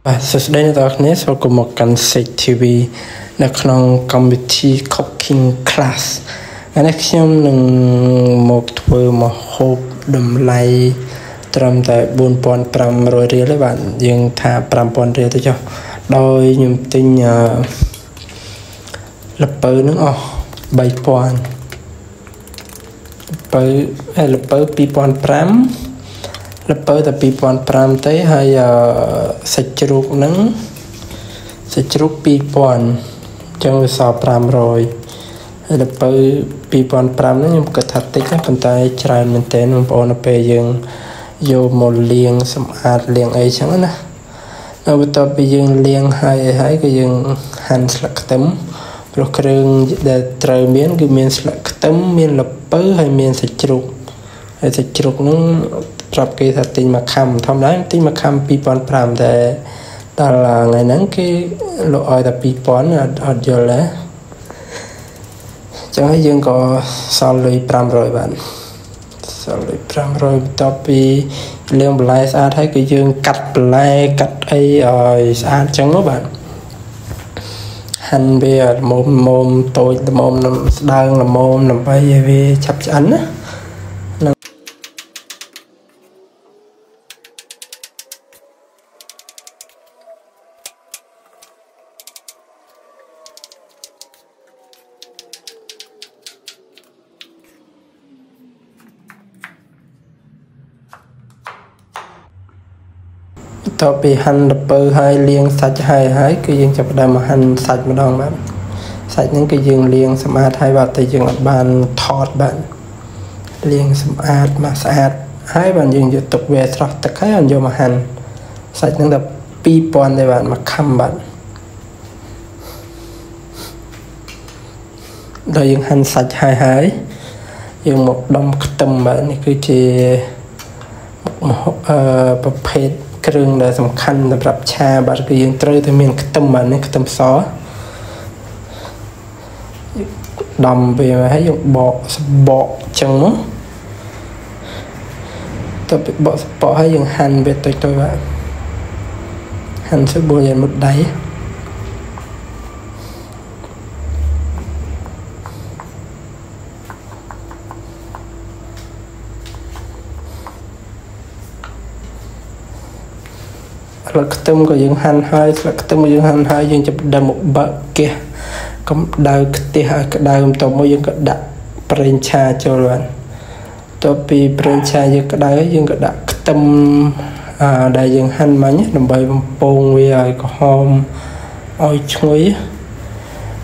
សួស្តីអ្នកទាំងអស់គ្នាសូមគមមកកាន់ Sage TV នៅក្នុងកម្មវិធី Cooking Class ថ្ងៃនេះខ្ញុំនឹងមកធ្វើម្ហូបតម្លៃត្រឹមតែ 4,500 រៀលទេបាទយើងថា 5,000 រៀលទៅចុះដោយខ្ញុំទិញល្ពៅនឹងអស់ 3,000 ល្ពៅ 2,500 ល្ពៅតែ 2,500 ទេហើយសាច់ជ្រូកហ្នឹងសាច់ជ្រូក 2,000 អញ្ចឹងវាសល់ 500 ហើយល្ពៅ 2,500 ហ្នឹងខ្ញុំគិតថាតិចណាប៉ុន្តែច្រើនមែនទែនបងប្អូនទៅពេលយើងយកមកលាងសម្អាតលាងអីចឹងណាហើយបន្ទាប់ពីយើងលាងហើយក៏យើងហាន់ស្លឹកខ្ទឹមព្រោះគ្រឿងដែលត្រូវមានគឺមានស្លឹកខ្ទឹមមានល្ពៅហើយមានសាច់ជ្រូកហើយសាច់ជ្រូកហ្នឹងប្រាប់គេថាទិញមួយខាំធម្មតាទិញមួយខាំ 2,500 តែដល់ថ្ងៃហ្នឹងគេលក់ឲ្យតែ 2,000 អត់យល់ទេចឹងហើយយើងក៏សល់លុយ 500 បាទសល់លុយ 500 បន្ទាប់ពីលាងបន្លែស្អាតហើយគឺយើងកាត់បន្លែកាត់អីឲ្យស្អាតចឹងបាទហាន់វាល្មមតូចល្មមស្ដើងល្មមដើម្បីឲ្យវាឆាប់ឆ្អិនណាតទៅពីហាន់ល្ពៅហើយលាងសាច់ហើយគឺយើងចាប់ផ្ដើមមកហាន់សាច់ម្ដងបាទសាច់ហ្នឹងគឺយើងលាងសម្អាតហើយបាទតែយើងអត់បានថតបាទលាងសម្អាតមកស្អាតហើយបាទយើងយកទុកវាស្រស់ទឹកហើយអត់យកមកហាន់សាច់ហ្នឹងតែ 2,000 ទេបាទមួយខាំបាទដល់យើងហាន់សាច់ហើយយើងមកដុំខ្ទឹមបាទនេះគឺជាប្រភេទគ្រឿងដែលសំខាន់សម្រាប់ឆាបាទគឺយើងត្រូវតែមានខ្ទឹមបាទនេះខ្ទឹមសដំវាហើយយើងបកសបកចឹងមកទៅបកសបកហើយយើងហាន់វាតូចៗបាទហាន់ស្រួលយ៉ាងមុតដៃស្លឹកខ្ទឹមក៏យើងហាន់ហើយស្លឹកខ្ទឹមយើងហាន់ហើយយើងចាប់ដើមមកបើកហ្គាសកម្ដៅខ្ទះឲ្យក្ដៅបន្ទាប់មកយើងក៏ដាក់ប្រេងឆាចូលបាទបន្ទាប់ពីប្រេងឆាយើងក្ដៅហើយយើងក៏ដាក់ខ្ទឹមដែលយើងហាន់មិញដើម្បីបំពងវាឲ្យក្រហមឲ្យឈ្ងុយ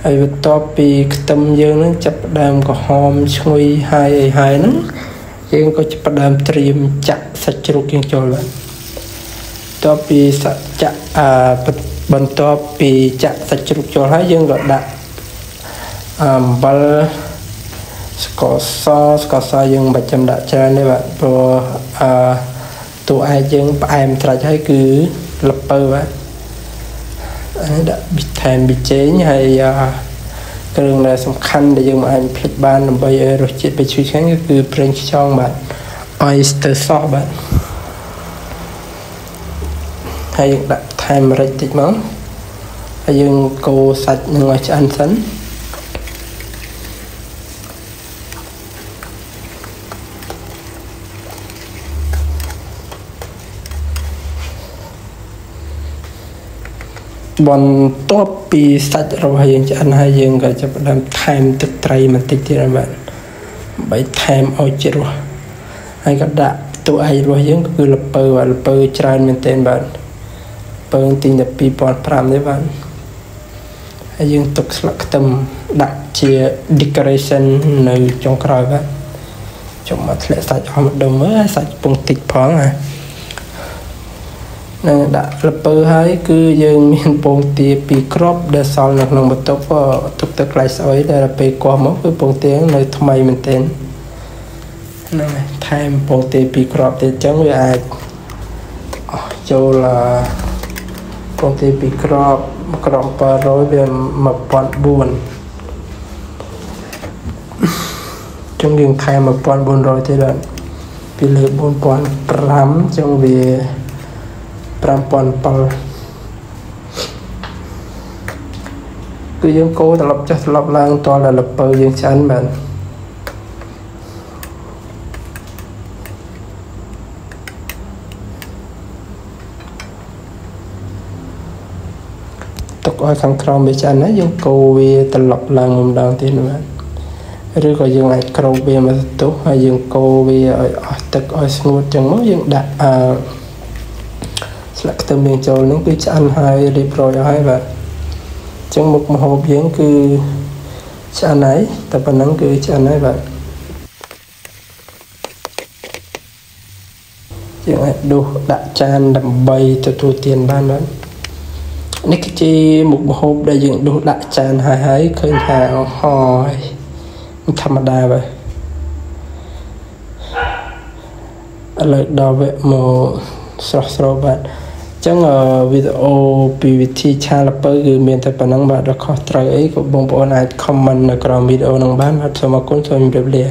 ហើយបន្ទាប់ពីខ្ទឹមយើងនឹងចាប់ដើមក្រហមឈ្ងុយហើយហ្នឹងយើងក៏ចាប់ដើមត្រៀមចាក់សាច់ជ្រូកយើងចូលបាទបន្ទាប់ពីសាច់ចាក់បន្ទាប់ពីចាក់សាច់ជ្រូកចូលហើយយើងក៏ដាក់អំបិលស្ករសយើងមិនបាច់ចាំដាក់ច្រើនទេបាទព្រោះតួឯកយើងផ្អែមត្រាច់ហើយគឺល្ពៅបាទដាក់ថែមប៊ីចេងហើយគ្រឿងដែលសំខាន់ដែលយើងមិនអាចភ្លេចបានដើម្បីឲ្យរសជាតិវាឈ្ងុយឆ្ងាញ់គឺប្រេងខ្យងបាទ oyster sauce បាទហើយយើងដាក់ថែមម្រេចតិចមកហើយយើងកូរសាច់នឹងឲ្យឆ្អិនសិនបន្ទាប់ពីសាច់របស់យើងឆ្អិនហើយយើងក៏ចាប់ផ្ដើមថែមទឹកត្រីបន្តិចទៀតបាទដើម្បីថែមឲ្យជាតិរសហើយក៏ដាក់តួឯករបស់យើងគឺល្ពៅបាទល្ពៅច្រើនមែនទែនបាទពើទិញតែ 2,500 ទេបាទហើយយើងទុកស្លឹកខ្ទឹមដាក់ជា decoration នៅចុងក្រោយបាទចុងមកធ្លាក់សាច់អស់ម្ដុំមើលសាច់ពងតិចផងនឹងដាក់ល្ពៅហើយគឺយើងមានពងទា2គ្រាប់ដែលសល់នៅក្នុងបន្ទប់ទុកទៅក្លាយស្អុយតែពេលកោះមកគឺពងទានៅថ្មីមែនទែនហ្នឹងហើយថែមពងទា2គ្រាប់ទៀតអញ្ចឹងវាអាចអស់ចូលពងទា2គ្រាប់1គ្រាប់ 700 វា 1,400 ចឹងយើងថែម 1,400 ទៀតបាទពីលើ 4,500 ចឹងវា 5,700 គឺយើងកូរត្រឡប់ចុះត្រឡប់ឡើងតតែល្ពៅយើងឆ្អិនបាទទុកឲ្យខាងក្រោមវាឆ្អិនណាយើងកូរវាត្រឡប់ឡើងម្ដងទៀតបាទឬក៏យើងអាចក្រូបវាមកទុះហើយយើងកូរវាឲ្យអស់ទឹកឲ្យស្ងួតចឹងមកយើងដាក់ស្លឹកខ្ទឹមយើងចូលនឹងគឺឆ្អិនហើយរៀបរយហើយបាទចឹងមុខម្ហូបយើងគឺឆ្អិនហើយតែប៉ុណ្ណឹងគឺឆ្អិនហើយបាទយើងអាចដួសដាក់ចានដើម្បីទទួលទានបានបាទនេះគឺជាមុខម្ហូបដែលយើងដួសដាក់ចានហើយឃើញថាអស់ហើយធម្មតាបាទឥឡូវដល់វគ្គមកស្រស់ស្រូបបាទអញ្ចឹងវីដេអូពីវិធីឆាល្ពៅគឺមានតែប៉ុណ្ណឹងបាទដល់ខុសត្រូវអីក៏បងប្អូនអាច comment នៅក្រោមវីដេអូហ្នឹងបានបាទសូមអរគុណសូមជម្រាបលា